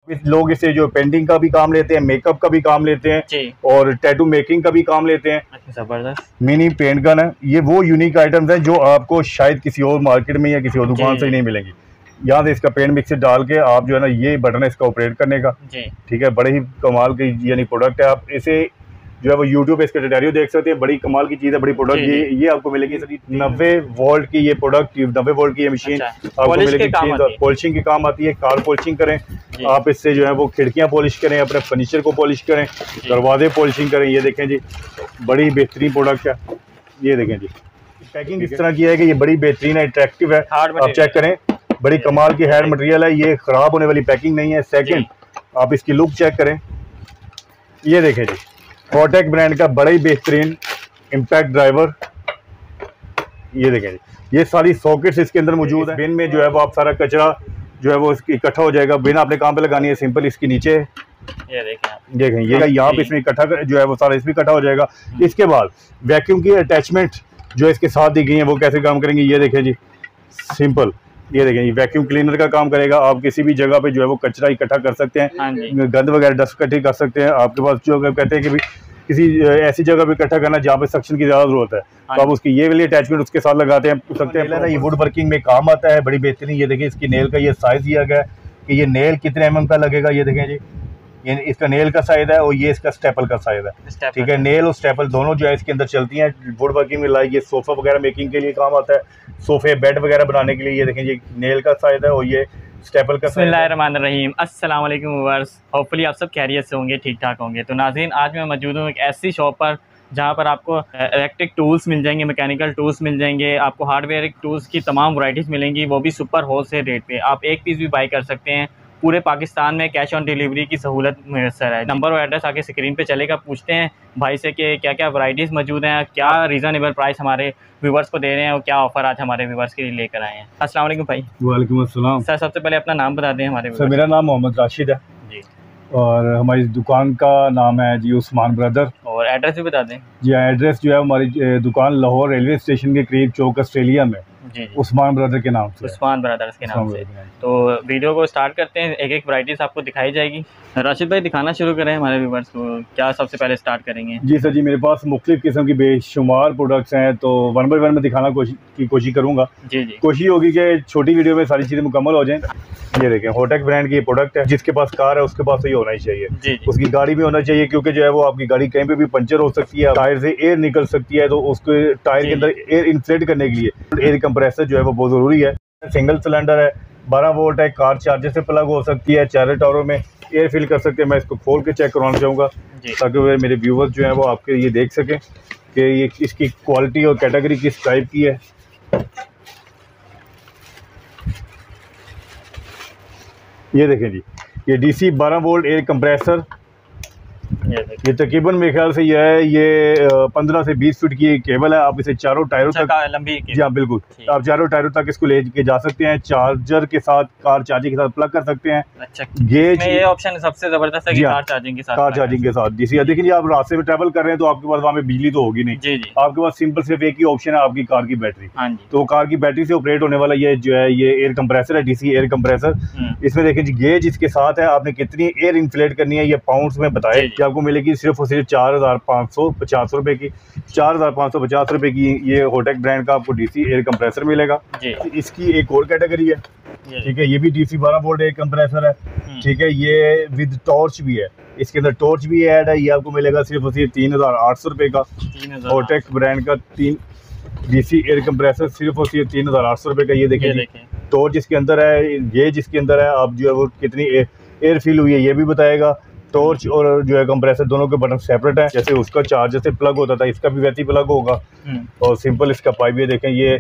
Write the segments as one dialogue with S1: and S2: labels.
S1: लोग इसे जो पेंटिंग का भी काम लेते हैं, मेकअप का भी काम लेते हैं और टैटू मेकिंग का भी काम लेते हैं।
S2: जबरदस्त
S1: मिनी पेंट गन है। ये वो यूनिक आइटम्स हैं जो आपको शायद किसी और मार्केट में या किसी और दुकान से ही नहीं मिलेंगी। यहाँ से इसका पेंट मिक्सर डाल के आप जो है ना, ये बटन है इसका ऑपरेट करने का, ठीक है। बड़े ही कमाल की यानी प्रोडक्ट है। आप इसे जो है वो यूट्यूब पे इसका ट्यूटोरियल देख सकते हैं। बड़ी कमाल की चीज़ है, बड़ी प्रोडक्ट ये आपको मिलेगी। 90 वोल्ट की ये प्रोडक्ट, 90 वोल्ट की ये मशीन आपको मिलेगी। पॉलिशिंग के काम आती है। कार पॉलिशिंग करें आप इससे, जो है वो खिड़कियाँ पॉलिश करें, अपने फर्नीचर को पॉलिश करें, दरवाजे पॉलिशिंग करें। ये देखें जी, बड़ी बेहतरीन प्रोडक्ट है। ये देखें जी, पैकिंग इस तरह की है कि ये बड़ी बेहतरीन है, अट्रैक्टिव है। आप चेक करें, बड़ी कमाल की हेयर मटेरियल है। ये खराब होने वाली पैकिंग नहीं है। सेकंड, आप इसकी लुक चेक करें। ये देखें जी, होटेक ब्रांड का बड़ा ही बेहतरीन इम्पैक्ट ड्राइवर। ये देखें जी, ये सारी सॉकेट्स इसके अंदर मौजूद है। बिन में जो है वो आप सारा कचरा जो है वो इकट्ठा हो जाएगा। बिन आपने काम पे लगानी है, सिंपल इसके नीचे
S2: ये
S1: देखें ये यहाँ पे इसमें इकट्ठा जो है वो सारा इसमें इकट्ठा हो जाएगा। इसके बाद वैक्यूम की अटैचमेंट जो इसके साथ दी गई है वो कैसे काम करेंगी, ये देखें जी, सिंपल। ये देखें, ये वैक्यूम क्लीनर का काम करेगा। आप किसी भी जगह पे जो है वो कचरा इकट्ठा कर सकते हैं, गंद वगैरह डस्ट इकट्ठी कर सकते हैं। आपके पास जो कहते हैं कि किसी ऐसी जगह पे इकट्ठा करना जहाँ पे सक्शन की ज़्यादा जरूरत है, तो आप उसकी ये वाली अटैचमेंट उसके साथ लगाते हैं सकते हैं। ये वुड वर्किंग में काम आता है, बड़ी बेहतरीन। ये देखिए, इसकी नेल का ये साइज़ दिया गया है कि ये नेल कितने mm का लगेगा। ये देखें जी, ये इसका नेल का साइज है और ये इसका स्टेपल का साइज है, ठीक है। नेल और स्टेपल दोनों जो है इसके अंदर चलती हैं। वुड वर्किंग में लाइक ये सोफ़ा वगैरह मेकिंग के लिए काम आता है, सोफ़े बेड वगैरह बनाने के लिए। ये देखें, ये नेल का साइज है और ये स्टेपल का।
S2: बिस्मिल्लाहिर्रहमानिर्रहीम, अस्सलाम वालेकुम व्यूअर्स। होपफुली आप सब खैरियत से होंगे, ठीक ठाक होंगे। तो नाज़रीन, आज मैं मौजूद हूँ एक ऐसी शॉप पर जहाँ पर आपको इलेक्ट्रिक टूल्स मिल जाएंगे, मैकेनिकल टूल्स मिल जाएंगे, आपको हार्डवेयर टूल्स की तमाम वैरायटीज़ मिलेंगी, वो भी सुपर होलसेल रेट पे। आप एक पीस भी बाई कर सकते हैं। पूरे पाकिस्तान में कैश ऑन डिलीवरी की सहूलत मैसर है। नंबर और एड्रेस आगे स्क्रीन पे चलेगा। पूछते हैं भाई से कि क्या क्या वैरायटीज़ मौजूद हैं, क्या रीज़नेबल प्राइस हमारे व्यूवर्स को दे रहे हैं और क्या ऑफर आज हमारे व्यूवर्स के लिए लेकर आए हैं। अस्सलाम वालेकुम भाई।
S1: वालेकुम अस्सलाम सर।
S2: सबसे पहले अपना नाम बता दें हमारे।
S1: सर, मेरा नाम मोहम्मद राशिद है
S2: जी,
S1: और हमारी दुकान का नाम है जी उस्मान ब्रदर।
S2: और एड्रेस भी बता दें।
S1: जी, एड्रेस जो है हमारी दुकान लाहौर रेलवे स्टेशन के करीब चौक ऑस्ट्रेलिया में,
S2: जी,
S1: उस्मान ब्रदर के नाम से।
S2: उस्मान ब्रदर्स के नाम से। तो वीडियो को स्टार्ट करते हैं, एक एक वैराइटीज आपको दिखाई जाएगी। राशिद भाई, दिखाना शुरू करें हमारे व्यूवर्स को, क्या सबसे पहले स्टार्ट करेंगे।
S1: जी सर जी, मेरे पास मुख्तलिफ किस्म की बेशुमार प्रोडक्ट्स हैं, तो वन बाई वन में दिखाना की कोशिश करूँगा।
S2: जी जी,
S1: कोशिश होगी कि छोटी वीडियो में सारी चीज़ें मुकम्मल हो जाएं। ये देखें, होटेक ब्रांड की प्रोडक्ट है। जिसके पास कार है उसके पास तो ये होना ही चाहिए।
S2: जी,
S1: उसकी गाड़ी में होना चाहिए, क्योंकि जो है वो आपकी गाड़ी कहीं पे भी पंचर हो सकती है, टायर से एयर निकल सकती है, तो उसके टायर के अंदर एयर इन्फ्लेट करने के लिए एयर कंप्रेसर जो है वो बहुत ज़रूरी है। सिंगल सिलेंडर है, 12 वोल्ट है, कार चार्जर से प्लग हो सकती है, चारों टायरों में एयर फिल कर सकते हैं। मैं इसको खोल के चेक करवाना चाहूँगा ताकि मेरे व्यूवर्स जो है वो आपके ये देख सकें कि ये इसकी क्वालिटी और कैटेगरी किस टाइप की है। ये देखें जी, ये DC 12 वोल्ट एयर कंप्रेसर। ये तकरीबन मेरे ख्याल से ये 15 से 20 फीट की केबल है। आप इसे चारों टायरों तक
S2: लंबी,
S1: जी हाँ बिल्कुल, आप चारों टायरों तक इसको ले के जा सकते हैं। चार्जर के साथ, कार चार्जिंग के साथ प्लग कर सकते हैं।
S2: अच्छा,
S1: गेज
S2: ये ऑप्शन सबसे जबरदस्त है कि कार चार्जिंग के साथ,
S1: कार चार्जिंग के साथ। जी, देखिए आप रास्ते में ट्रैवल कर रहे हैं तो आपके पास वहाँ पे बिजली तो होगी नहीं।
S2: जी जी,
S1: आपके पास सिंपल सिर्फ एक ही ऑप्शन है, आपकी कार की बैटरी।
S2: हाँ जी,
S1: तो कार की बैटरी से ऑपरेट होने वाला ये जो है ये एयर कंप्रेसर है, DC एयर कंप्रेसर। इसमें देखें जी, गेज इसके साथ है। आपने कितनी एयर इन्फ्लेट करनी है ये पाउंड्स में बताए कि आपको मिलेगी सिर्फ और सिर्फ 4550 रुपए की। 4550 रुपए की ये होटेक ब्रांड का आपको DC एयर कंप्रेसर मिलेगा। इसकी एक और कैटेगरी है, ठीक है। ये भी DC 12 वोल्ट एयर कंप्रेसर है, ठीक है। ये विद टॉर्च भी है, इसके अंदर टॉर्च भी ऐड है। ये आपको मिलेगा सिर्फ और सिर्फ 3800 रुपए का। होटेक ब्रांड का DC एयर कंप्रेसर सिर्फ और सिर्फ 3800 रुपए का। ये देखिए, टॉर्च इसके अंदर है, गेज इसके अंदर है। आप जो है वो कितनी एयर फिल हुई है ये भी बताएगा। टॉर्च और जो है कंप्रेसर दोनों के बटन सेपरेट है। जैसे उसका चार्जर से प्लग होता था, इसका भी वैसे ही प्लग होगा। और सिंपल इसका पाइप, ये देखें, ये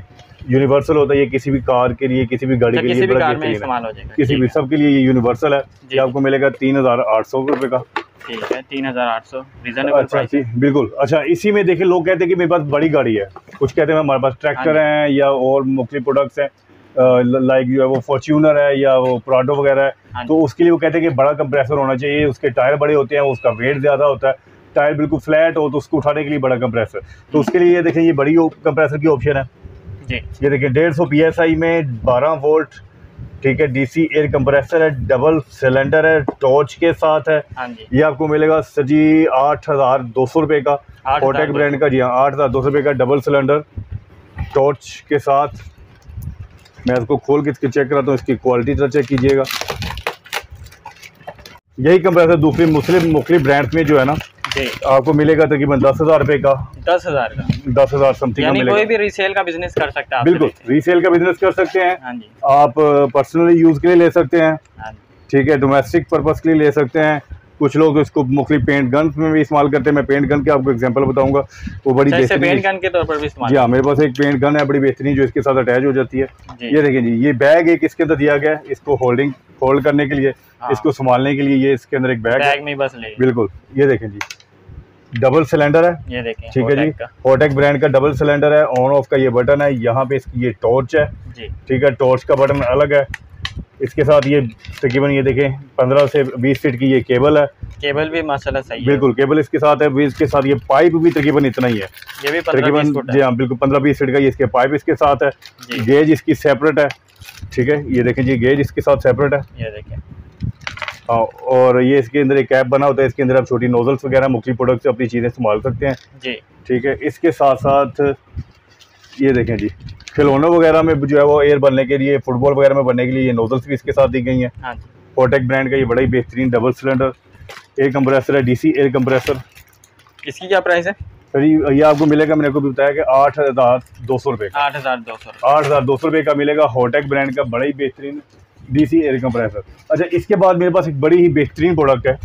S1: यूनिवर्सल होता है। ये किसी भी कार के लिए, किसी भी गाड़ी के लिए बड़ा बेहतरीन है, किसी भी सब के लिए ये यूनिवर्सल है। ये आपको मिलेगा 3800 रुपए का।
S2: ठीक है, 3800 रीजनेबल प्राइस है,
S1: बिल्कुल। अच्छा, इसी में देखिए, लोग कहते हैं कि मेरे पास बड़ी गाड़ी है, कुछ कहते हैं हमारे पास ट्रैक्टर हैं या और मुख्तलिफ प्रोडक्ट्स हैं, लाइक जो है वो फॉर्च्यूनर है या वो प्राडो वगैरह है। तो उसके लिए वो कहते हैं कि बड़ा कंप्रेसर होना चाहिए, उसके टायर बड़े होते हैं, उसका वेट ज़्यादा होता है, टायर बिल्कुल फ्लैट हो तो उसको उठाने के लिए बड़ा कंप्रेसर। तो उसके लिए देखें, ये बड़ी कंप्रेसर की ऑप्शन है जी। ये देखिए, 150 PSI में 12 वोल्ट ठीक है। डीसी एयर कंप्रेसर है, डबल सिलेंडर है, टॉर्च के साथ है।
S2: हाँ जी।
S1: ये आपको मिलेगा सर जी 8,200 रुपये का, फोटेक ब्रांड का। जी हाँ, 8,200 रुपये का डबल सिलेंडर टॉर्च के साथ। मैं इसको खोल के इसकी चेक कराता हूँ, इसकी क्वालिटी जरा चेक कीजिएगा। यही कंप्रेसर दूसरी मुख्तलिफ ब्रांड्स में जो है ना आपको मिलेगा तकरीबन 10,000 रुपये का।
S2: 10,000 का,
S1: 10,000 समथिंग का मिलेगा।
S2: कोई भी रीसेल का बिजनेस कर सकता है।
S1: बिल्कुल रीसेल का बिजनेस कर सकते हैं।
S2: हाँ जी।
S1: आप पर्सनली यूज़ के लिए ले सकते हैं।
S2: हाँ जी।
S1: ठीक है, डोमेस्टिक पर्पस के लिए ले सकते हैं। कुछ लोग इसको मुख्तलिफ पेंट गन में भी इस्तेमाल करते हैं। मैं पेंट गन के आपको एग्जांपल बताऊंगा, वो बड़ी बेहतरीन
S2: पेंट गन के तौर पर भी इस्तेमाल।
S1: जी हाँ, मेरे पास एक पेंट गन है बड़ी बेहतरीन जो इसके साथ अटैच हो जाती है। ये देखें जी, ये बैग एक इसके अंदर दिया गया है, इसको होल्ड करने के लिए, इसको संभालने के लिए ये इसके अंदर एक बैग
S2: में बस ले।
S1: बिल्कुल, ये देखें जी, डबल सिलेंडर है।
S2: ये देखें,
S1: ठीक है जी, फोटेक ब्रांड का डबल सिलेंडर है। ऑन ऑफ का ये बटन है, यहाँ पे इसकी ये टॉर्च है जी। ठीक है, टॉर्च का बटन अलग है। इसके साथ ये तकरीबन ये देखें 15 से 20 फीट की ये केबल है। केबल भी माशाल्लाह सही है। बिल्कुल, केबल इसके साथ है। इसके साथ ये पाइप भी तकरीबन इतना ही है, ये भी तकरीबन जी हाँ बिल्कुल 15-20 फीट का ये इसके पाइप इसके साथ है। गेज इसकी सेपरेट है। ठीक है, ये देखें जी, गेज इसके साथ सेपरेट है। ये देखें हाँ, और ये इसके अंदर एक कैप बना होता है, इसके अंदर आप छोटी नोजल्स वगैरह मुख्तलिफ प्रोडक्ट से अपनी चीज़ें संभाल सकते हैं जी। ठीक है, इसके साथ साथ ये देखें जी, खिलौनों वगैरह में जो है वो एयर बनने के लिए, फुटबॉल वगैरह में बनने के लिए ये नोजल्स भी इसके साथ दी गई हैं। हाँ जी। फोटेक ब्रांड का ये बड़ा ही बेहतरीन डबल सिलेंडर एयर कंप्रेसर है, डीसी एयर कंप्रेसर। इसकी क्या प्राइस है सर? ये आपको मिलेगा, मैंने को भी बताया कि 8,200 रुपये का। 8,200 रुपये का मिलेगा। फोटेक ब्रांड का बड़ा ही बेहतरीन डीसी एयर कंप्रेसर। अच्छा, इसके बाद मेरे पास एक बड़ी ही बेहतरीन प्रोडक्ट है,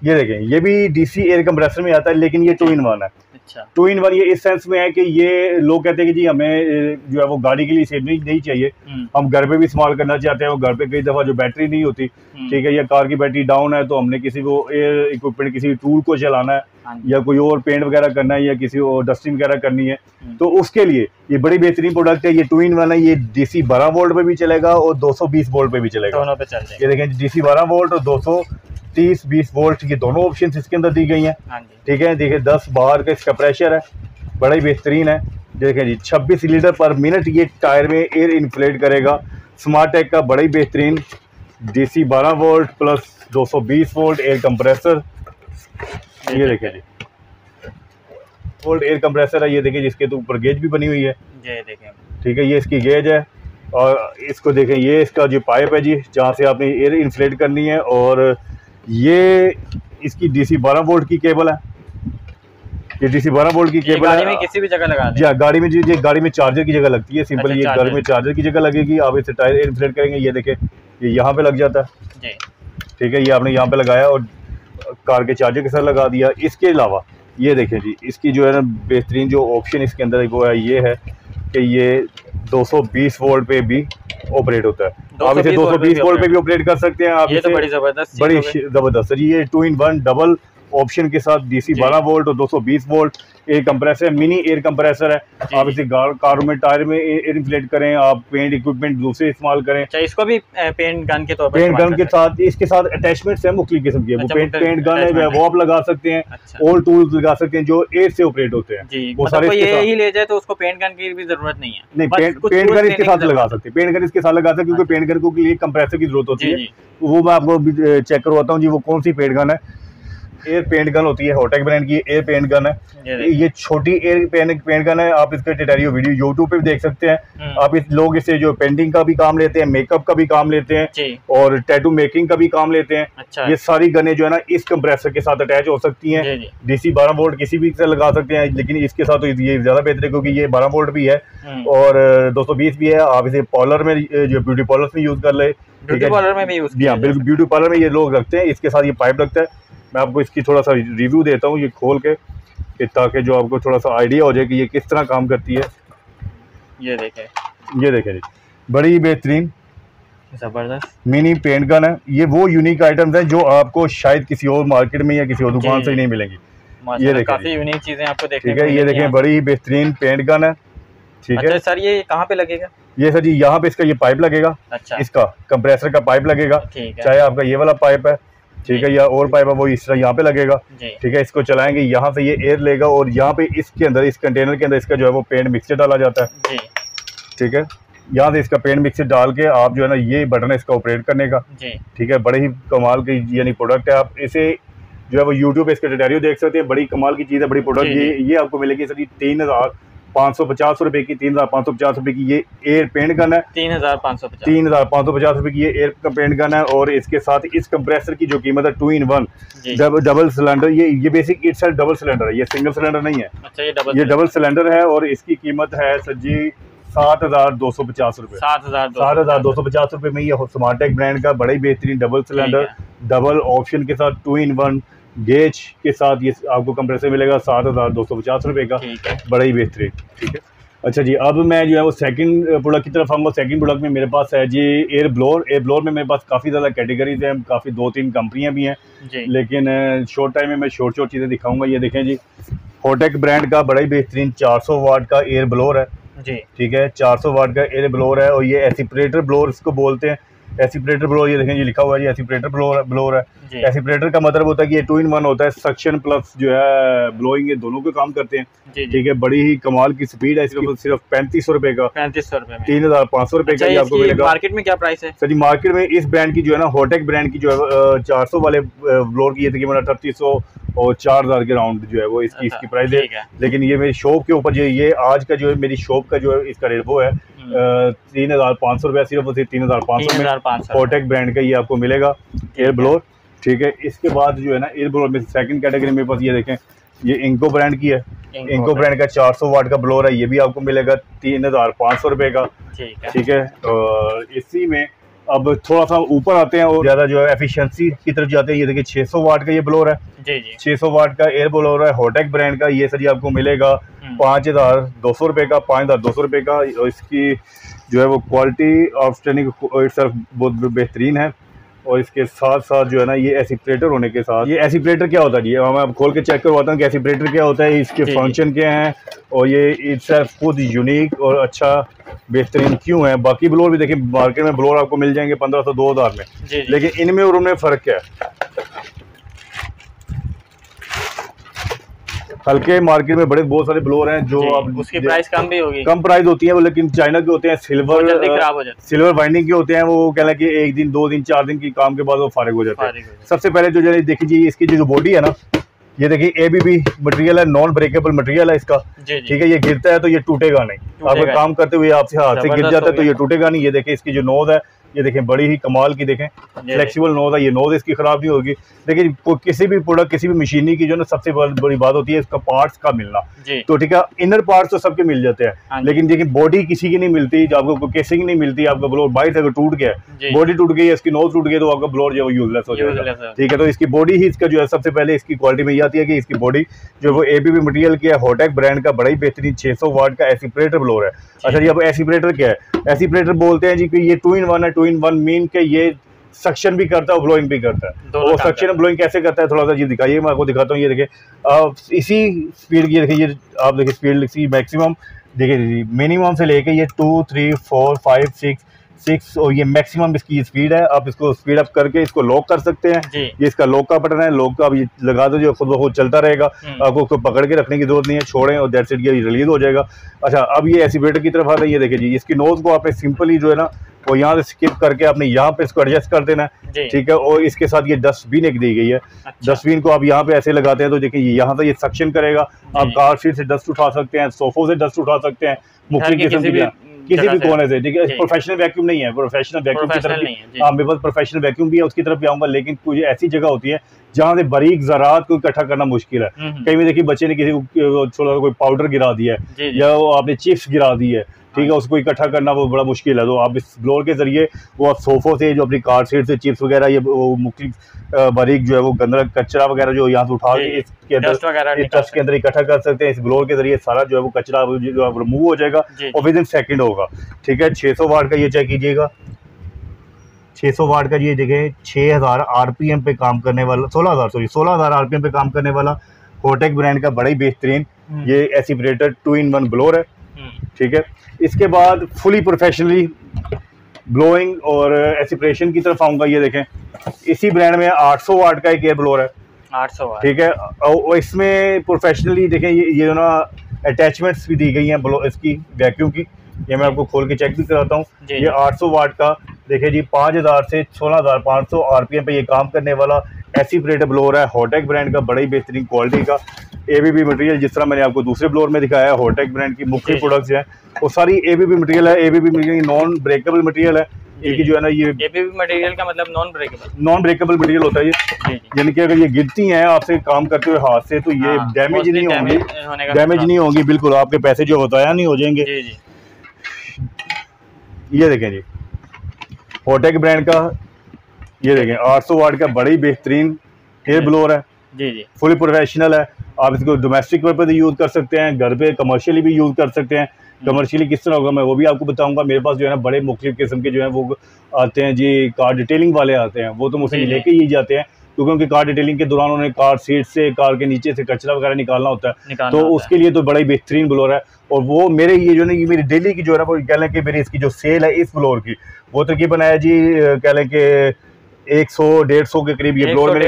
S1: ये देखें, ये भी डीसी एयर कंप्रेसर में आता है, लेकिन ये 2-in-1 है। अच्छा, 2-in-1 ये इस सेंस में है कि ये लोग कहते हैं कि जी हमें जो है वो गाड़ी के लिए सेफ नहीं चाहिए, हम घर पे भी इस्तेमाल करना चाहते हैं। वो घर पे कई दफ़ा जो बैटरी नहीं होती, ठीक है, या कार की बैटरी डाउन है, तो हमने किसी को एयर इक्विपमेंट, किसी टूल को चलाना है या कोई और पेंट वगैरह करना है या किसी और डस्टिंग वगैरह करनी है, तो उसके लिए ये बड़ी बेहतरीन प्रोडक्ट है। ये 2-in-1 है। ये डीसी 12 वोल्ट पे भी चलेगा और 220 वोल्ट पे भी चलेगा, दोनों पे चल जाएगा। ये देखें, डीसी 12 वोल्ट और 230-20 वोल्ट, ये दोनों ऑप्शन इसके अंदर दी गई हैं। ठीक है, देखिए 10 बार का इसका प्रेशर है, बड़ा ही बेहतरीन है। देखें जी, 26 लीटर पर मिनट ये टायर में एयर इन्फ्लेट करेगा। स्मार्टेक का बड़ा ही बेहतरीन DC 12 volt plus 220 volt air compressor. ये देखें जी, वोल्ट एयर कंप्रेसर है। ये देखें, जिसके तो ऊपर गेज भी बनी हुई है, ये देखें। ठीक है, ये इसकी गेज है। और इसको देखें, ये इसका जो पाइप है जी, जहाँ से आपने एयर इन्फ्लेट करनी है। और ये इसकी डीसी 12 वोल्ट की केबल है। ये डीसी 12 वोल्ट की केबल गाड़ी में किसी भी जगह लगा जी हाँ, गाड़ी में जी, गाड़ी में चार्जर की जगह लगती है सिंपल। ये गाड़ी में चार्जर की जगह लगेगी। आप इसे टायर इन्फ्लेट करेंगे, ये देखें, ये यहाँ पे लग जाता है जी। ठीक है, ये आपने यहाँ पे लगाया और कार के चार्जर के साथ लगा दिया। इसके अलावा ये देखें जी, इसकी जो है ना बेहतरीन जो ऑप्शन इसके अंदर वो है, ये है कि ये 220 वोल्ट पे भी ऑपरेट होता है। आप इसे 220 वोल्ट पे भी ऑपरेट कर सकते हैं। आप ये तो बड़ी ज़बरदस्त है जी। ये 2-in-1 डबल ऑप्शन के साथ डीसी 12 वोल्ट और 220 volt air compressor, mini air compressor है। आप इसे कारों में टायर में एयर इन्फ्लेट करें, आप पेंट इक्विपमेंट दूसरे इस्तेमाल करें। अच्छा, इसको भी पेंट गन के तौर पर, पेंट गन के साथ, इसके साथ अटैचमेंट्स है मुख्तलिफ किस्म के। वो पेंट गन है वो आप लगा सकते हैं, और टूल्स लगा सकते हैं जो एयर से ऑपरेट होते हैं। वो सारे यही ले जाए तो उसको पेंट गन की भी जरूरत नहीं है। नहीं, पेंट गन इसके साथ लगा सकते हैं, पेंट गन इसके साथ लगा सकते हैं, क्योंकि पेंट गन को लिए कंप्रेसर की जरूरत होती है। वो मैं आपको चेक करवाता हूँ जी, वो कौन सी पेंट गन है। एयर पेंट गन होती है, फोटेक ब्रांड की एयर पेंट गन है। ये छोटी एयर पेंट गन है। आप इसका ट्यूटोरियल वीडियो यूट्यूब पे भी देख सकते हैं। आप लोग इससे जो पेंटिंग का भी काम लेते हैं, मेकअप का भी काम लेते हैं, और टैटू मेकिंग का भी काम लेते हैं। अच्छा। ये सारी गनें जो है ना इस कंप्रेसर के साथ अटैच हो सकती हैं। डीसी 12 वोल्ट किसी भी से लगा सकते हैं, लेकिन इसके साथ तो ये ज्यादा बेहतर है, क्योंकि ये 12 वोल्ट भी है और 220 भी है। आप इसे पार्लर में, जो ब्यूटी पार्लर में यूज कर ले, ब्यूटी पार्लर में भी यूज, बिल्कुल ब्यूटी पार्लर में ये लोग रखते हैं। इसके साथ ये पाइप लगता है। मैं आपको इसकी थोड़ा सा रिव्यू देता हूँ ये खोल के, ताकि जो आपको थोड़ा सा आइडिया हो जाए कि ये किस तरह काम करती है। ये देखें जी, बड़ी बेहतरीन ज़बरदस्त मिनी पेंट गन है। ये वो यूनिक आइटम्स हैं जो आपको शायद किसी और मार्केट में या किसी और दुकान से ही नहीं मिलेंगी। ये देखें, काफ़ी यूनिक चीज़ें आपको देखने को मिलेंगी। ये देखें, बड़ी ही बेहतरीन पेंट गन है। ठीक है सर, ये कहाँ पे लगेगा? ये सर जी, यहाँ पे इसका ये पाइप लगेगा। अच्छा। इसका कंप्रेसर का पाइप लगेगा, चाहे आपका ये वाला पाइप है, ठीक है, या और पाइप है, वो इस तरह यहाँ पे लगेगा। ठीक है, इसको चलाएंगे, यहाँ से ये एयर लेगा और यहाँ पे इसके अंदर, इस कंटेनर के अंदर इसका जो है वो पेंट मिक्सचर डाला जाता है। ठीक है, यहाँ से इसका पेंट मिक्सर डाल के आप जो है ना ये बटन है इसका ऑपरेट करने का, ठीक है। बड़े ही कमाल की यानी प्रोडक्ट है। आप इसे जो है वो यूट्यूब पे इसका ट्यूटोरियल देख सकते हैं। बड़ी कमाल की चीज़ है, बड़ी प्रोडक्ट। ये आपको मिलेगी सर 3,550 रुपए की, 3,550 रुपए की ये एयर पेंट गन है। 3,550 रुपए की ये एयर का पेंट गन है। और इसके साथ इस कंप्रेसर की जो कीमत है 2 in 1 डबल सिलेंडर, ये बेसिक इटसेल्फ डबल सिलेंडर है, ये सिंगल सिलेंडर नहीं है। अच्छा, ये डबल सिलेंडर है और इसकी कीमत है सर जी 7,250 रुपए। 7,250 रुपए में ये स्मार्टेक ब्रांड का बड़ा ही बेहतरीन डबल सिलेंडर, डबल ऑप्शन के साथ 2 in 1 गेज के साथ ये आपको कंप्रेसर मिलेगा 7,250 रुपए का, बड़ा ही बेहतरीन, ठीक है। अच्छा जी, अब मैं जो है वो सेकंड प्रोडक्ट की तरफ आऊँगा। सेकंड प्रोडक्ट में मेरे पास है जी एयर ब्लोअर। एयर ब्लोअर में मेरे पास काफ़ी ज़्यादा कैटेगरीज हैं, काफ़ी 2-3 कंपनियां भी हैं, लेकिन शॉर्ट टाइम में मैं शॉर्ट चीज़ें दिखाऊंगा। ये देखें जी, होटेक ब्रांड का बड़ा ही बेहतरीन 400 वाट का एयर ब्लोअर है जी, ठीक है। 400 वाट का एयर ब्लोअर है और ये एसिपरेटर ब्लोअर इसको बोलते हैं। एसिपरेटर ब्लोअर, ये देखें ये लिखा हुआ है, ये एसिपरेटर ब्लोअर है। एसिपरेटर का मतलब होता है कि ये 2 in 1 होता है, सक्शन प्लस जो है ब्लोइंग, ये दोनों के काम करते हैं, ठीक है। बड़ी ही कमाल की स्पीड है, इसके सिर्फ 3500 रुपए का, 3,500 रुपए का ये आपको मिलेगा।
S2: मार्केट में क्या प्राइस है
S1: सर जी? मार्केट में इस ब्रांड की जो है ना, होटेक ब्रांड की जो है 400 वाले ब्लोअर की ये तकरीबन 3,800 और 4,000 के राउंड जो है वो इसकी प्राइस है। लेकिन ये मेरी शॉप के ऊपर ये आज का जो है मेरी शॉप का जो है इसका रेट वो है 3,500 रुपया, सिर्फ 3,500 में होटेक ब्रांड का ये आपको मिलेगा एयर ब्लोअर, ठीक है। इसके बाद जो है ना एयर ब्लोअर में सेकंड कैटेगरी मेरे पास ये देखें, ये इंको ब्रांड की है। इंको ब्रांड का 400 वाट का ब्लोअर है, ये भी आपको मिलेगा 3,500 रुपए का, ठीक है। और इसी में अब थोड़ा सा ऊपर आते हैं और ज़्यादा जो है एफिशिएंसी की तरफ जाते हैं। ये देखिए 600 वाट का ये ब्लोअर है, 600 वाट का एयर ब्लोअर है होटेक ब्रांड का। ये सर ये आपको मिलेगा 5,200 रुपए का, 5,200 रुपए का। और इसकी जो है वो क्वालिटी आउटस्टैंडिंग बहुत बेहतरीन है। और इसके साथ साथ जो है ना ये एसिपरेटर होने के साथ, ये एसिपरेटर क्या होता है जी, मैं अब खोल के चेक करवाता हूँ कि एसिपरेटर क्या होता है, इसके फंक्शन क्या हैं और ये इट्सेल्फ खुद यूनिक और अच्छा बेहतरीन क्यों है। बाकी ब्लोअर भी देखिए मार्केट में ब्लोअर आपको मिल जाएंगे 1,500-2,000 में, लेकिन इनमें और उनमें फ़र्क क्या है। हल्के मार्केट में बड़े बहुत सारे ब्लोअर हैं जो आप
S2: उसकी प्राइस कम भी होगी,
S1: कम प्राइस होती है वो, लेकिन चाइना के होते हैं, सिल्वर बाइंडिंग के होते हैं। वो कह कि 1 दिन 2 दिन 4 दिन की काम के बाद वो फारिग हो जाते हैं। सबसे पहले जो देखिए इसकी जो बॉडी है ना, ये देखिए ABB मटेरियल है, नॉन ब्रेकेबल मटेरियल है इसका, ठीक है। ये गिरता है तो ये टूटेगा नहीं, आप काम करते हुए आपसे हाथ से गिर जाता है तो ये टूटेगा नहीं। ये देखिए इसकी जो नोज है, ये देखें बड़ी ही कमाल की, देखें फ्लेक्सिबल नोज है, ये नोज इसकी खराब नहीं होगी। लेकिन किसी भी प्रोडक्ट, किसी भी मशीनरी की जो ना सबसे बड़ी बात होती है इसका पार्ट्स का मिलना, तो ठीक है। इनर पार्ट्स तो सबके मिल जाते हैं, लेकिन देखिए बॉडी किसी की नहीं मिलती, जब आपको केसिंग नहीं मिलती, आपका ब्लोअर बाइट अगर टूट गया, बॉडी टूट गई, इसकी नोज टूट गई, तो आपका ब्लोअर जो है यूजलेस हो जाएगा, ठीक है। तो इसकी बॉडी ही इसका जो है सबसे पहले इसकी क्वालिटी में ये आती है कि इसकी बॉडी जो वो ABB मटेरियल की है, होटेक ब्रांड का बड़ा ही बेहतरीन 600 वाट का एसिपरेटर ब्लोअर है। अच्छा जी, अब एसिपरेटर क्या है? एसिपरेटर बोलते हैं जी कि ये 2 in 1 है। 2 in 1 मीन के ये सक्शन भी करता है और ब्लोइंग भी करता है। वो सक्शन और ब्लोइंग कैसे करता है थोड़ा सा जी दिखाइए, मैं आपको दिखाता हूँ। ये देखिए इसी स्पीड की, देखिए ये आप देखिए स्पीड लिखी मैक्सिमम, देखिए मिनिमम से लेके ये 2, 3, 4, 5, 6 और ये मैक्सिमम इसकी स्पीड है। आप इसको स्पीड अप करके इसको लॉक कर सकते हैं। ये इसका लॉक का बटन है, लॉक का आप ये लगा दो, जो खुद ब खुद चलता रहेगा, आपको उसको पकड़ के रखने की जरूरत नहीं है, छोड़ें और दैट्स इट, ये रिलीज हो जाएगा। अच्छा, अब ये एसिपरेटर की तरफ आ रहा है। ये देखिए जी, इसकी नोज को आपने सिंपली जो है ना वो यहाँ से स्किप करके आपने यहाँ पे इसको एडजस्ट कर देना है, ठीक है। और इसके साथ ये डस्टबिन एक दी गई है। डस्टबिन को आप यहाँ पे ऐसे लगाते हैं तो देखिए यहाँ से ये सक्शन करेगा। आप कार सीट से डस्ट उठा सकते हैं, सोफों से डस्ट उठा सकते हैं, मुख्तलिफ किस्म की किसी भी कोने से, ठीक है। प्रोफेशनल वैक्यूम नहीं है, प्रोफेशनल वैक्यूम की तरफ हाँ मेरे पास प्रोफेशनल वैक्यूम भी है, उसकी तरफ भी आऊंगा। लेकिन कुछ ऐसी जगह होती है जहाँ से बारीक ज़रात को इकट्ठा करना मुश्किल है। कहीं भी देखिए बच्चे ने किसी को थोड़ा सा कोई पाउडर गिरा दिया है या आपने चिप्स गिरा दी है, ठीक है, उसको इकट्ठा करना वो बड़ा मुश्किल है। तो आप इस ब्लोअर के जरिए वो आप सोफों से, जो अपनी कार सीट से चिप्स वगैरह, ये वो मुख्तलिफ बारीक जो है वो गंदा कचरा वगैरह जो यहाँ से उठा के इसके अंदर डस्ट के अंदर इकट्ठा कर सकते हैं। इस ब्लोअर के जरिए सारा जो है वो कचरा जो है रिमूव हो जाएगा और विद इन सेकेंड होगा, ठीक है। 600 वाट का ये चेक कीजिएगा, 600 वाट का ये देखें, 6,000 RPM पे काम करने वाला, 16,000 RPM पे काम करने वाला होटेक ब्रांड का बड़ा ही बेहतरीन ये एसिपरेटर 2 in 1 ब्लोअर है, ठीक है। इसके बाद फुली प्रोफेशनली ब्लोइंग और एसिपरेशन की तरफ आऊँगा। ये देखें इसी ब्रांड में 800 वाट का एक एयर ब्लोअर है,
S2: 800 वाट,
S1: ठीक है। और इसमें प्रोफेशनली देखें ये ना अटैचमेंट्स भी दी गई हैं इसकी वैक्यूम की, ये मैं आपको खोल के चेक भी कराता हूँ। ये 800 वाट का देखिए जी 5000 से 16500 आरपीएम पे ये काम करने वाला एसिपरेटर ब्लोअर है, हॉटेक ब्रांड का, बड़ी बेहतरीन क्वालिटी का एबीबी मटेरियल। जिस तरह मैंने आपको दूसरे ब्लोअर में दिखाया है, हॉटेक ब्रांड की मुख्तलिफ प्रोडक्ट्स हैं वो सारी एबीबी मटेरियल है। ABB material non breakable material है। एक जो है ना ये
S2: एबीबी मटेरियल का मतलब
S1: नॉन ब्रेकेबल मटेरियल होता है ये, यानी कि अगर ये गिरती हैं आपसे काम करते हुए हाथ से तो ये डैमेज नहीं होंगी, डैमेज नहीं होंगी, बिल्कुल आपके पैसे जो बताया नहीं हो जाएंगे। ये देखें जी हॉटेक ब्रांड का, ये देखें 800 वाट का बड़ी बेहतरीन एयर ब्लोअर है जी, फुली प्रोफेशनल है। आप इसको डोमेस्टिक पर्पज यूज़ कर सकते हैं, घर पे कमर्शियली भी यूज़ कर सकते हैं। कमर्शियली किस तरह होगा मैं वो भी आपको बताऊंगा। मेरे पास जो है ना बड़े मुख्तलिफ किस्म के जो है वो आते हैं जी, कार डिटेलिंग वाले आते हैं, वो तो मुझसे लेके ही जाते हैं क्योंकि उनकी कार डिटेलिंग के दौरान उन्हें कार सीट से, कार के नीचे से कचरा वगैरह निकालना होता है, तो उसके लिए तो बड़ा ही बेहतरीन ब्लोअर है। और वो मेरे ये जो है ना ये मेरी डेली की जो है ना वो कह लें कि मेरी इसकी जो सेल है इस ब्लोअर की, वो तो ये बनाया जी कह लें कि 100-150 के करीब ये ब्लोअर में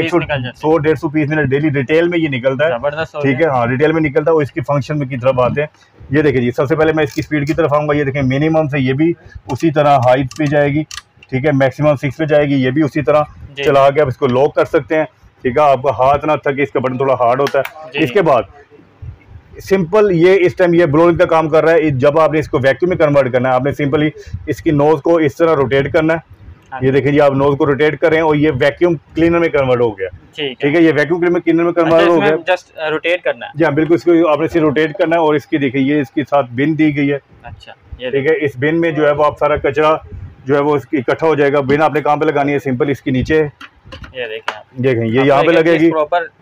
S1: 100-150 पीस में डेली रिटेल में ये निकलता है, ठीक है। हाँ रिटेल में निकलता है। और इसकी फंक्शन में की तरफ आते हैं। ये देखिए जी सबसे पहले मैं इसकी स्पीड की तरफ आऊँगा। ये देखें मिनिमम से ये भी उसी तरह हाइट पे जाएगी, ठीक है, मैक्सिमम 6 पे जाएगी, ये भी उसी तरह चला के आप इसको लॉक कर सकते हैं, ठीक है। आपका हाथ ना थके, इसका बटन थोड़ा हार्ड होता है। इसके बाद सिंपल ये इस टाइम ये ब्लोइंग का काम कर रहा है। जब आपने इसको वैक्यूम में कन्वर्ट करना है, आपने सिंपली इसकी नोज को इस तरह रोटेट करना है। ये देखिए जी आप नोज को रोटेट कर रहे हैं और ये वैक्यूम क्लीनर में कन्वर्ट हो गया, ठीक है। ये वैक्यूम क्लीनर में कन्वर्ट हो गया,
S2: जस्ट रोटेट करना है।
S1: जी हाँ बिल्कुल, इसको आपने सिर्फ रोटेट करना है। और इसकी देखिए ये इसके साथ बिन दी गई है,
S2: अच्छा,
S1: ठीक है। इस बिन में जो है वो आप सारा कचरा जो है वो इसकी इकट्ठा हो जाएगा। बिन आपने कहाँ पे लगानी है, सिंपल इसके नीचे,
S2: ये
S1: देखें ये यहाँ पे लगेगी,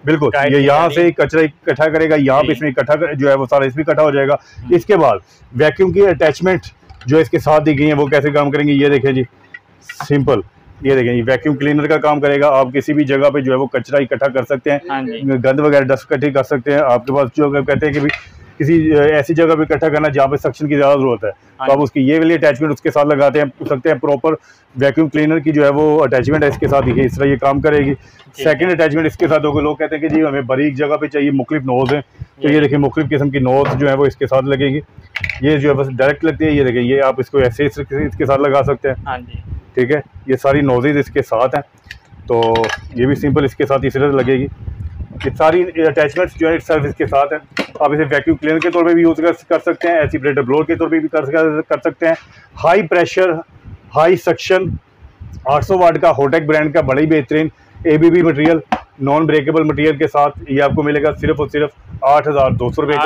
S1: बिल्कुल ये यहाँ से कचरा इकट्ठा करेगा, यहाँ पे इसमें इकट्ठा जो है वो सारा इसमें इकट्ठा हो जाएगा। इसके बाद वैक्यूम की अटैचमेंट जो इसके साथ दी गई है वो कैसे काम करेंगी, ये देखें जी सिंपल, ये देखें ये वैक्यूम क्लीनर का काम करेगा। आप किसी भी जगह पे जो है वो कचरा इकट्ठा कर सकते हैं, गंद वगैरह डस्ट इकट्ठी कर सकते हैं। आपके पास जो कहते हैं कि भी किसी ऐसी जगह पे इकट्ठा करना जहाँ पे सक्शन की ज़्यादा जरूरत है, तो आप उसकी ये वाली अटैचमेंट उसके साथ लगाते हैं सकते हैं। प्रॉपर वैक्यूम क्लीनर की जो है वो अटैचमेंट है इसके साथ, इस तरह ये काम करेगी। सेकंड अटैचमेंट इसके साथ होगी। लोग कहते हैं कि जी हमें बारीक जगह पे चाहिए, मुख्तलिफ नोज हैं, तो ये देखिए मुख्तलिफ किस्म की नोज जो है वो इसके साथ लगेगी। ये जो है बस डायरेक्ट लगती है, ये देखिए ये आप इसको ऐसे इसके साथ लगा सकते हैं, ठीक है। ये सारी नोजेज इसके साथ हैं, तो ये भी सिंपल इसके साथ इसी तरह लगेगी। ये सारी अटैचमेंट्स जो है सर्विस के साथ हैं। आप इसे वैक्यूम क्लीनर के तौर पे भी यूज़ कर सकते हैं, एसिपरेटर ब्लोअर के तौर पे भी कर सकते हैं। हाई प्रेशर हाई सक्शन 800 वाट का हॉटेक ब्रांड का बड़ी बेहतरीन ABB material non breakable material के साथ ये आपको मिलेगा सिर्फ और सिर्फ 8,200 रुपये का।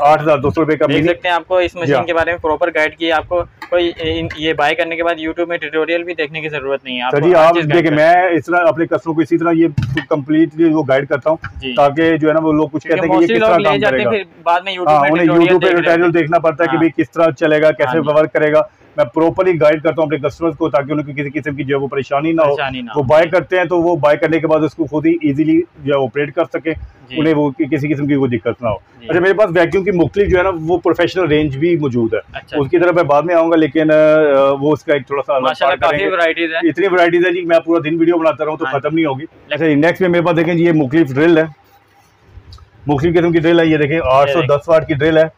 S1: 8,200 रुपये का
S2: देख सकते हैं। आपको इस मशीन के बारे में प्रॉपर गाइड की, आपको कोई ये बाय करने के बाद यूट्यूब में ट्यूटोरियल भी देखने की जरूरत नहीं है।
S1: जी आप देखिए मैं इस तरह अपने कस्टमर को इसी तरह ये कंप्लीटली वो गाइड करता हूँ, ताकि जो है ना वो लोग कुछ कहते हैं कि ये किस तरह काम करेगा,
S2: बाद में
S1: उन्हें यूट्यूब पे ट्यूटोरियल देखना पड़ता है कि भाई किस तरह चलेगा, कैसे वर्क करेगा। मैं प्रॉपर्ली गाइड करता हूँ अपने कस्टमर्स को, ताकि उनको किसी किस्म की जो है वो परेशानी ना हो। वो बाय करते हैं तो वो बाय करने के बाद उसको खुद ही इजीली जो है ऑपरेट कर सके, उन्हें वो किसी किस्म की कोई दिक्कत ना हो। अच्छा मेरे पास वैक्यूम की मुख्तलिफ जो है ना वो प्रोफेशनल रेंज भी मौजूद है, उसकी तरफ मैं बाद में आऊँगा, लेकिन वो उसका एक थोड़ा सा इतनी वैराइटीज है जी, मैं पूरा दिन वीडियो बनाता रहूँ तो खत्म नहीं होगी। अच्छा नेक्स्ट में मेरे पास देखें जी ये मुख्तलिफ ड्रिल है, मुख्तलिफ किस्म की ड्रिल है। ये देखें 810 वाट की ड्रिल है।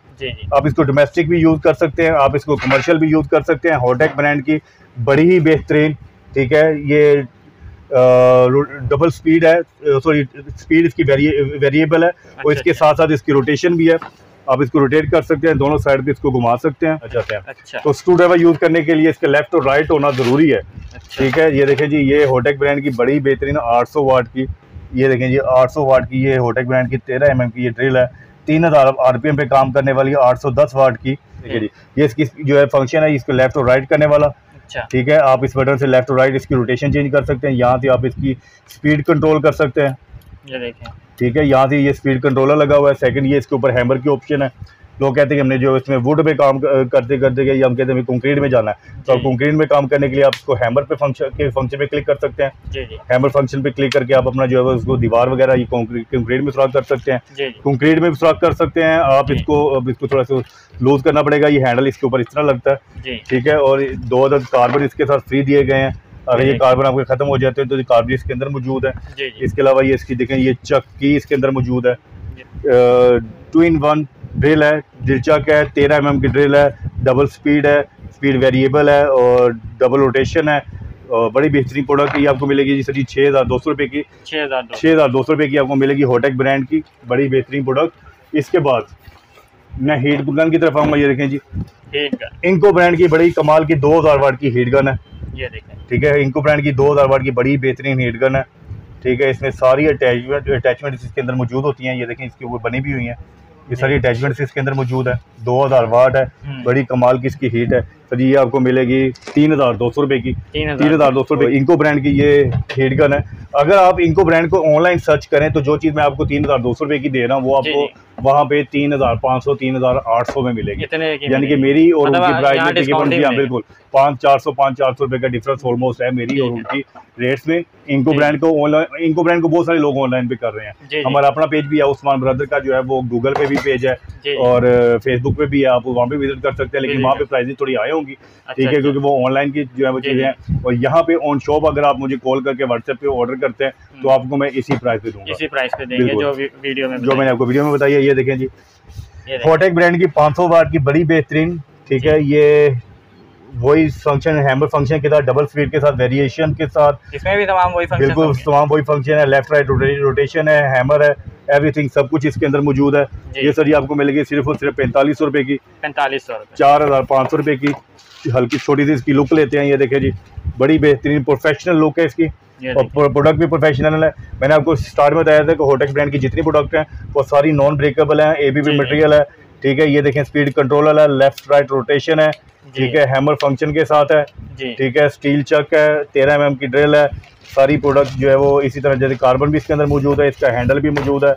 S1: आप इसको डोमेस्टिक भी यूज़ कर सकते हैं, आप इसको कमर्शियल भी यूज़ कर सकते हैं। हॉटेक ब्रांड की बड़ी ही बेहतरीन, ठीक है। ये डबल स्पीड है, सॉरी स्पीड इसकी वेरिएबल है, और इसके साथ साथ इसकी रोटेशन भी है। आप इसको रोटेट कर सकते हैं, दोनों साइड पे इसको घुमा सकते हैं। अच्छा। तो स्क्रू ड्राइवर यूज़ करने के लिए इसके लेफ्ट और राइट होना ज़रूरी है, ठीक है। ये देखें जी ये हॉटेक ब्रांड की बड़ी बेहतरीन 800 वाट की, ये देखें जी 800 वाट की ये हॉटेक ब्रांड की 13 mm की ये ड्रिल है। 3000 RPM पे काम करने वाली 810 वाट की, देखिए जी ये इसकी जो है फंक्शन है इसको लेफ्ट और राइट करने वाला, ठीक है। आप इस बटन से लेफ्ट और राइट इसकी रोटेशन चेंज कर सकते हैं। यहाँ से आप इसकी स्पीड कंट्रोल कर सकते हैं, ये देखें, ठीक है। यहाँ से ये स्पीड कंट्रोलर लगा हुआ है। सेकंड ये इसके ऊपर हैमर की ऑप्शन है। लोग कहते हैं कि हमने जो इसमें वुड पे काम करते करते गए, हम कहते हैं कंक्रीट में जाना है, तो कंक्रीट में काम करने के लिए आप इसको हैमर पे फंक्शन पे क्लिक कर सकते हैं। हैमर फंक्शन पे क्लिक करके आप अपना जो है उसको दीवार वगैरह ये कंक्रीट में सुराख कर सकते हैं, कंक्रीट में भी सुराख कर सकते हैं। आप इसको थोड़ा सा लूज करना पड़ेगा, ये हैंडल इसके ऊपर इस तरह लगता है, ठीक है। और 2 अदद कार्बन इसके साथ फ्री दिए गए हैं। अगर ये कार्बन आपके खत्म हो जाते हैं तो कार्बन इसके अंदर मौजूद है। इसके अलावा ये इसकी देखें ये चक की इसके अंदर मौजूद है। 2-in-1 ड्रिल है, ड्रिलचक है, 13 mm की ड्रिल है, डबल स्पीड है, स्पीड वेरिएबल है और डबल रोटेशन है। बड़ी बेहतरीन प्रोडक्ट ये आपको मिलेगी जी सर जी 6,200 रुपये की, 6,200 रुपये की आपको मिलेगी होटेक ब्रांड की, बड़ी बेहतरीन प्रोडक्ट। इसके बाद मैं हीट गन की तरफ आऊँगा। ये देखें जी इंको ब्रांड की बड़ी कमाल की 2000 वाट की हीट गन है,
S2: ये देखें,
S1: ठीक है। इंको ब्रांड की 2000 वाट की बड़ी बेहतरीन हीट गन है, ठीक है। इसमें सारी अटैचमेंट इसके अंदर मौजूद होती हैं। ये देखें इसके ऊपर बनी भी हुई हैं, ये सारी अटैचमेंट्स इसके अंदर मौजूद है। 2000 वाट है, बड़ी कमाल की इसकी हीट है। तो ये आपको मिलेगी 3,200 रुपये की, 3,200 रुपये। इंको ब्रांड की ये हीट गन है। अगर आप इंको ब्रांड को ऑनलाइन सर्च करें तो जो चीज़ मैं आपको 3,200 रुपये की दे रहा हूँ वो आपको वहाँ पे 3,500 3,800 में मिलेगी, यानी कि मेरी और उनकी प्राइस में बिल्कुल 500-400 रुपये का डिफरेंस ऑलमोस्ट है मेरी और उनकी रेट्स में। इंको ब्रांड को ऑनलाइन, इंको ब्रांड को बहुत सारे लोग ऑनलाइन पे कर रहे हैं। हमारा अपना पेज भी है उस्मान ब्रदर का जो है वो गूगल पे भी पेज है और फेसबुक पे भी है, आप वहाँ पे विजिट कर सकते हैं। लेकिन वहाँ पे प्राइसेस थोड़ी आए होंगी, ठीक है, क्योंकि वो ऑनलाइन की जो है वो चीज़ें हैं। और यहाँ पे ऑन शॉप अगर आप मुझे कॉल करके व्हाट्सएप पे ऑर्डर करते हैं तो आपको मैं इसी प्राइस पे दूंगा,
S2: इसी प्राइस पे देंगे जो वीडियो में
S1: जो मैंने आपको वीडियो में बताया। ये देखें जी होटेक ब्रांड की 500 वाट की बड़ी बेहतरीन, ठीक है। ये वही फंक्शन हैमर फंक्शन के साथ, डबल स्पीड के साथ, वेरिएशन के साथ,
S2: इसमें भी तमाम वही फंक्शन,
S1: बिल्कुल तमाम वही फंक्शन है। लेफ्ट राइट रोटेशन है, हैमर है, एवरीथिंग सब कुछ इसके अंदर मौजूद है। ये सर ये आपको मिलेगी सिर्फ और सिर्फ 4500 रुपये की,
S2: 4500 रुपये,
S1: 4,500 रुपये की। हल्की छोटी सी इसकी लुक लेते हैं। ये देखें जी बड़ी बेहतरीन प्रोफेशनल लुक है इसकी और प्रोडक्ट भी प्रोफेशनल है। मैंने आपको स्टार्ट में बताया था कि होटेक ब्रांड की जितनी प्रोडक्ट हैं वो सारी नॉन ब्रेकेबल हैं, ABB मटेरियल है, ठीक है। ये देखें स्पीड कंट्रोलर है, लेफ्ट राइट रोटेशन है, ठीक है, हैमर फंक्शन के साथ है, ठीक है, स्टील चक है, 13 mm की ड्रिल है। सारी प्रोडक्ट जो है वो इसी तरह जैसे कार्बन भी इसके अंदर मौजूद है, इसका हैंडल भी मौजूद है,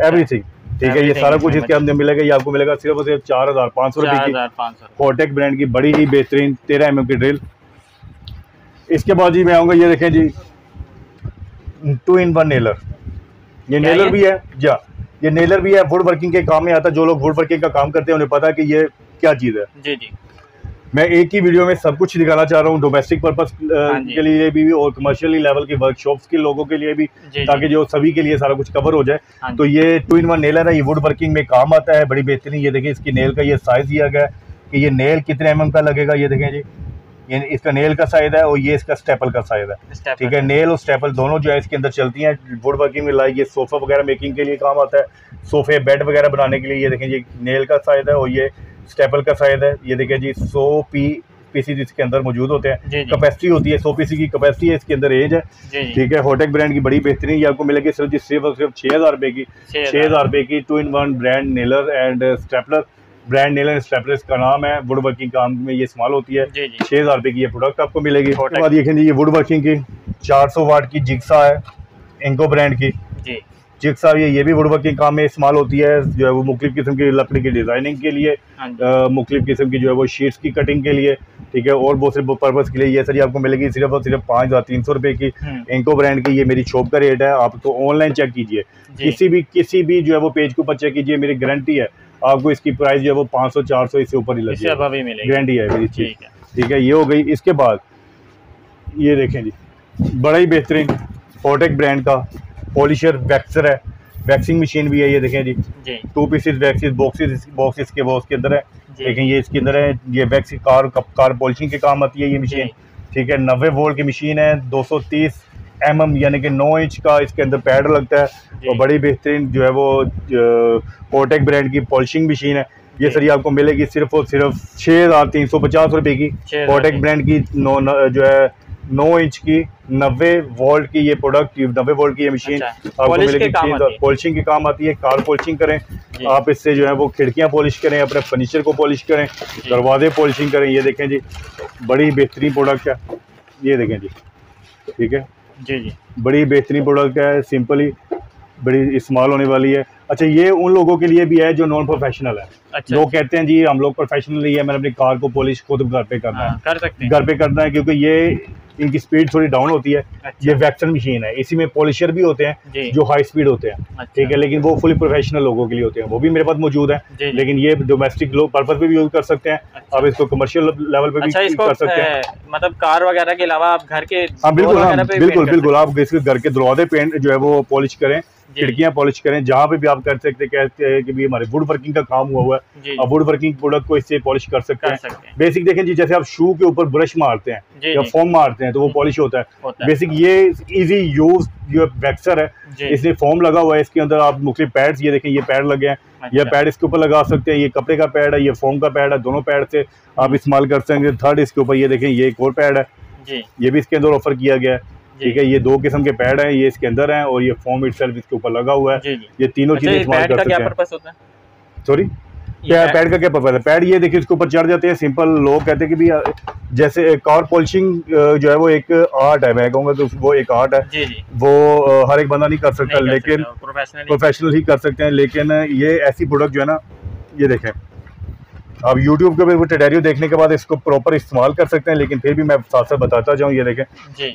S1: एवरीथिंग, ठीक है। ये सारा कुछ इसके अंदर मिलेगा। ये आपको मिलेगा सिर्फ और सिर्फ 4,500 रुपये की होटेक ब्रांड की बड़ी ही बेहतरीन 13 mm की ड्रिल। इसके बाद जी मैं आऊँगा, ये देखें जी 2-in-1 नेलर। ये नेलर भी है जा, ये नेलर भी है, वुड वर्किंग के काम में आता है। जो लोग वुड वर्किंग का काम करते हैं उन्हें पता है कि ये क्या चीज़ है।
S2: जी जी,
S1: मैं एक ही वीडियो में सब कुछ दिखाना चाह रहा हूँ, डोमेस्टिक पर्पस के लिए भी और कमर्शियली लेवल की वर्कशॉप्स के लोगों के लिए भी, ताकि जो सभी के लिए सारा कुछ कवर हो जाए। तो ये 2-in-1 नेलर है, ये वुड वर्किंग में काम आता है, बड़ी बेहतरीन। ये देखिए इसकी नेल का ये साइज दिया गया है कि ये नेल कितने mm का लगेगा। ये देखें जी ये इसका नेल का साइज है और ये इसका स्टेपल का साइज है, ठीक है। नेल और स्टेपल दोनों जो है इसके अंदर चलती हैं वुड वर्किंग में। लाइक ये सोफा वगैरह मेकिंग के लिए काम आता है, सोफे बेड वगैरह बनाने के लिए। ये देखें जी नेल का साइज है और ये स्टेपल का साइज है। ये देखें जी 100 पीसीज इसके अंदर मौजूद होते हैं, कैपेसिटी होती है 100 पीसी की कैपेसिटी है, इसके अंदर एज है, ठीक है। होटेक ब्रांड की बड़ी बेहतरीन, ये आपको मिलेगी सिर्फ जी सिर्फ 6,000 रुपये की, 6,000 रुपये की 2-in-1 brand Naylor and stapler. Brand Naylor and stapler इसका नाम है, वुड वर्किंग काम में ये इस्तेमाल होती है। 6,000 रुपये की ये प्रोडक्ट आपको मिलेगी। उसके बाद देखें जी ये वुड वर्किंग की 400 वाट की जिक्सा है, इंको ब्रांड की जिक्सा। ये भी वुड वर्किंग काम में इस्तेमाल होती है, जो है वो मुख्तलिफ किस्म की लकड़ी की डिज़ाइनिंग के लिए, मुख्तलिफ किस्म की जो है वो शीट्स की कटिंग के लिए, ठीक है, और बहुत से पर्पज़ के लिए। ये सर आपको मिलेगी सिर्फ और सिर्फ 5,300 रुपये की, इंको ब्रांड की। ये मेरी शॉप का रेट है, आप तो ऑनलाइन चेक कीजिए, किसी भी जो है वो पेज के ऊपर चेक कीजिए, मेरी गारंटी है आपको इसकी प्राइस जो है वो 500-400 इससे ऊपर ही लगेगी, गारंटी है मेरी चीज़, ठीक है। ये हो गई। इसके बाद ये देखें जी बड़ा ही बेहतरीन होटेक ब्रांड का पॉलिशर वैक्सर है, वैक्सिंग मशीन भी है। ये देखें जी 2 पीसेस वैक्सिस बॉक्सेस के वो उसके अंदर है, देखें ये इसके अंदर है। ये वैक्स कार पॉलिशिंग के काम आती है ये मशीन, ठीक है। 90 वोल्ट की मशीन है, 230 mm यानी कि 9 इंच का इसके अंदर पैड लगता है और बड़ी बेहतरीन जो है वो होटेक ब्रांड की पॉलिशिंग मशीन है। ये सर ये आपको मिलेगी सिर्फ और सिर्फ 6,350 रुपये की, होटेक ब्रांड की जो है 9 इंच की 90 वोल्ट की ये प्रोडक्ट, 90 वोल्ट की ये मशीन आपको मिलेगी। पॉलिशिंग के काम आती है, कार पॉलिशिंग करें आप, इससे जो है वो खिड़कियां पॉलिश करें, अपने फर्नीचर को पॉलिश करें, दरवाजे पॉलिशिंग करें। ये देखें जी बड़ी बेहतरीन प्रोडक्ट है, ये देखें जी, ठीक है जी, बड़ी बेहतरीन प्रोडक्ट है, सिंपली बड़ी इस्तेमाल होने वाली है। अच्छा ये उन लोगों के लिए भी है जो नॉन प्रोफेशनल है। लोग कहते हैं जी हम लोग प्रोफेशनल नहीं है, मैंने अपनी कार को पॉलिश खुद घर पे करना है, कर सकते हैं, घर पे करना है, क्योंकि ये इनकी स्पीड थोड़ी डाउन होती है। ये वैक्सर मशीन है, इसी में पॉलिशर भी होते हैं जो हाई स्पीड होते हैं, ठीक है, लेकिन वो फुली प्रोफेशनल लोगों के लिए होते हैं, वो भी मेरे पास मौजूद है। लेकिन ये डोमेस्टिक पर्पज पे भी यूज कर सकते हैं, आप इसको कमर्शियल लेवल पे भी कर सकते हैं,
S2: मतलब कार वगैरह के अलावा आप घर के
S1: बिल्कुल आप इसके घर के दरवाजे पेंट जो है वो पॉलिश करें, खिड़कियां पॉलिश करें, जहाँ पे भी आप कर सकते हैं। कहते हैं कि भी हमारे वुड वर्किंग का काम हुआ है, आप वुड वर्किंग प्रोडक्ट को इससे पॉलिश कर सकते हैं। बेसिक देखें जी, जैसे आप शू के ऊपर ब्रश मारते हैं या फोम मारते हैं तो वो पॉलिश होता है। बेसिक ये इजी यूज जो वैक्सर है, इसमें फोम लगा हुआ है, इसके अंदर आप मुख्तलिफ पैड्स, ये देखें ये पैड लगे हैं, ये पैड इसके ऊपर लगा सकते हैं। ये कपड़े का पैड है, ये फोम का पैड है, दोनों पैड से आप इस्तेमाल कर सकते हैं। थर्ड इसके ऊपर ये देखें ये एक और पैड है, ये भी इसके अंदर ऑफर किया गया है। ठीक है, ये 2 किस्म के पैड हैं, ये इसके अंदर हैं और ये फोम इटसेल्फ इसके ऊपर लगा हुआ है। ये तीनों चीजें इस्तेमाल कर सकते हैं। सॉरी, पैड का क्या पर्पज है? पैड ये देखिए इसके ऊपर चढ़ जाते हैं। सिंपल लोग कहते हैं कि भी जैसे कार पॉलिशिंग जो है वो एक आर्ट है, मैं कहूँगा कि वो एक आर्ट है। वो हर एक बंदा नहीं कर सकता, लेकिन प्रोफेशनल ही कर सकते हैं। लेकिन ये ऐसी प्रोडक्ट जो है ना, ये देखें आप YouTube के ऊपर ट्यूटोरियल देखने के बाद इसको प्रॉपर इस्तेमाल कर सकते हैं। लेकिन फिर भी मैं साथ साथ बताता जाऊँ, ये देखें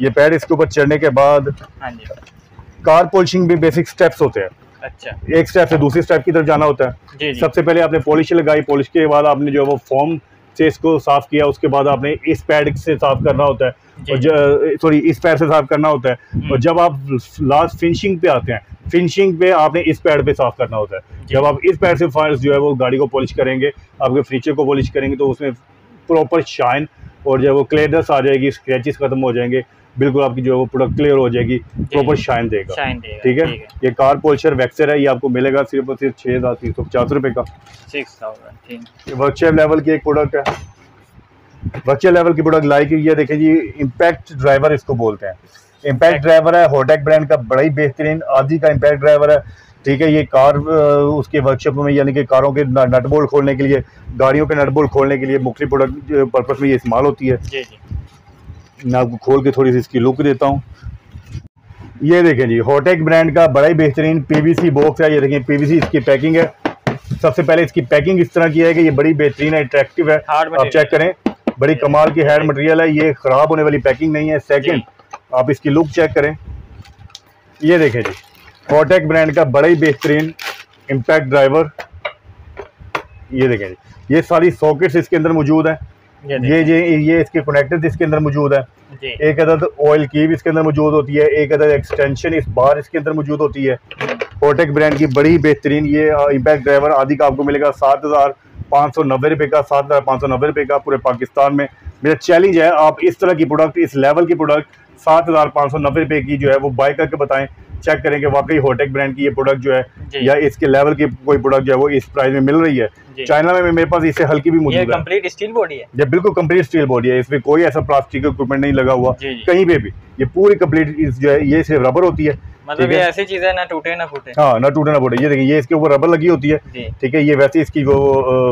S1: ये पैड इसके ऊपर चढ़ने के बाद कार पॉलिशिंग भी बेसिक स्टेप्स होते हैं। अच्छा, एक स्टेप से दूसरी स्टेप की तरफ जाना होता है। सबसे पहले आपने पॉलिश लगाई, पॉलिश के बाद आपने जो है वो फोम से इसको साफ किया, उसके बाद आपने इस पैड से साफ करना होता है, और सॉरी इस पैड से साफ करना होता है। और जब आप लास्ट फिनिशिंग पे आते हैं, फिनिशिंग पे आपने इस पैड पे साफ करना होता है। जब आप इस पैड से फर्स्ट जो है वो गाड़ी को पॉलिश करेंगे, आपके फीचर को पॉलिश करेंगे, तो उसमें प्रॉपर शाइन और जो है वो क्लियरनेस आ जाएगी, स्क्रैचेस खत्म हो जाएंगे, बिल्कुल आपकी जो है वो प्रोडक्ट क्लियर हो जाएगी, प्रॉपर शाइन देगा। ठीक है, ये कार पॉलिशर वैक्सर है, ये आपको मिलेगा सिर्फ और सिर्फ 6,350 रुपये का। 6,000 वर्चुअल लेवल की एक प्रोडक्ट है। वर्चुअल लेवल की प्रोडक्ट लाइक ये देखें जी, इम्पैक्ट ड्राइवर इसको बोलते हैं। इम्पैक्ट ड्राइवर है होटेक ब्रांड का, बड़ा ही बेहतरीन आदि का इम्पैक्ट ड्राइवर है। ठीक है, ये कार उसके वर्कशॉप में, यानी कि कारों के नट बोल्ट खोलने के लिए, गाड़ियों के नट बोल्ट खोलने के लिए मुख्तलिफ प्रोडक्ट पर्पस में ये इस्तेमाल होती है। मैं आपको खोल के थोड़ी सी इसकी लुक देता हूँ। ये देखें जी, होटेक ब्रांड का बड़ा ही बेहतरीन पीवीसी बॉक्स है। ये देखें पीवीसी इसकी पैकिंग है। सबसे पहले इसकी पैकिंग इस तरह की है कि ये बड़ी बेहतरीन है, अट्रैक्टिव है। आप चेक करें, बड़ी कमाल की हैंड मटेरियल है, ये खराब होने वाली पैकिंग नहीं है। सेकंड, आप इसकी लुक चेक करें, ये देखें जी, होटेक ब्रांड का बड़ा ही बेहतरीन इम्पैक्ट ड्राइवर। ये देखें जी, ये सारी सॉकेट्स इसके अंदर मौजूद है। ये इसके कनेक्टर्स इसके अंदर मौजूद है। एक अदद ऑयल की भी इसके अंदर मौजूद होती है, एक अदद एक्सटेंशन इस बार इसके अंदर मौजूद होती है। होटेक ब्रांड की बड़ी बेहतरीन ये इम्पैक्ट ड्राइवर आदि का आपको मिलेगा 7,590 रुपये का, 7,590 रुपये का पूरे पाकिस्तान में। मेरा चैलेंज है, आप इस तरह की प्रोडक्ट, इस लेवल की प्रोडक्ट 7,590 रुपये की जो है वो बाय करके बताएं, चेक करें कि वाकई होटेक ब्रांड की ये प्रोडक्ट जो है या इसके लेवल की कोई प्रोडक्ट जो है वो इस प्राइस में मिल रही है। चाइना में मेरे पास इससे हल्की भी मौजूद है।
S2: कंप्लीट स्टील बॉडी है,
S1: ये बिल्कुल कंप्लीट स्टील बॉडी है, इसमें कोई ऐसा प्लास्टिक का इक्विपमेंट नहीं लगा हुआ कहीं पे भी। ये पूरी कंप्लीट जो है ये सिर्फ रबर होती है।
S2: मतलब ये ऐसी चीज है ना टूटे ना फूटे।
S1: हाँ, ना टूटे ना फूटे। ये देखिए, ये इसके ऊपर रबर लगी होती है। ठीक है, ये वैसे इसकी वो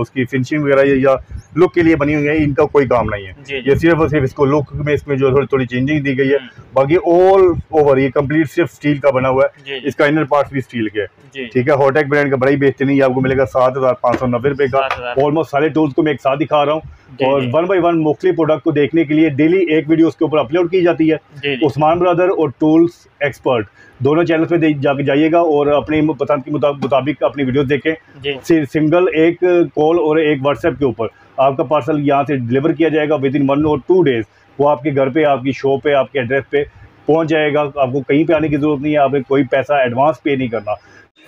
S1: उसकी फिनिशिंग वगैरह या लुक के लिए बनी हुई है, इनका कोई काम नहीं है। ये सिर्फ और सिर्फ इसको लुक में इसमें जो थोड़ी थोड़ी चेंजिंग दी गई है, बाकी ऑल ओवर ये कंप्लीट सिर्फ स्टील का बना हुआ है। इसका इनर पार्ट भी स्टील के है। ठीक है, होटेक ब्रांड का बड़ा ही बेहतरीन, ये आपको मिलेगा 7,590 रुपये का। ऑलमोस्ट सारे टूल्स को मैं एक साथ दिखा रहा हूँ, और 1 बाय 1 मुख्तलिफ प्रोडक्ट को देखने के लिए डेली एक वीडियो उसके ऊपर अपलोड की जाती है। उस्मान ब्रदर और टूल्स एक्सपर्ट दोनों चैनल पे जाके जाइएगा और अपनी पसंद के मुताबिक अपनी वीडियोस देखें। सिंगल एक कॉल और एक व्हाट्सएप के ऊपर आपका पार्सल यहाँ से डिलीवर किया जाएगा विदिन 1 और 2 डेज। वो आपके घर पे, आपकी शॉप पे, आपके एड्रेस पे पहुँच जाएगा। आपको कहीं पे आने की ज़रूरत नहीं है, आपको कोई पैसा एडवांस पे नहीं करना।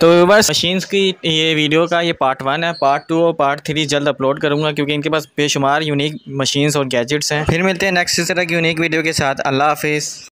S2: तो बस मशीन्स की ये वीडियो का ये पार्ट 1 है। पार्ट 2 और पार्ट 3 जल्द अपलोड करूँगा, क्योंकि इनके पास बेशुमार यूनिक मशीन्स और गैजेट्स हैं। फिर मिलते हैं नेक्स्ट इस तरह की यूनिक वीडियो के साथ। अल्लाह हाफिज़।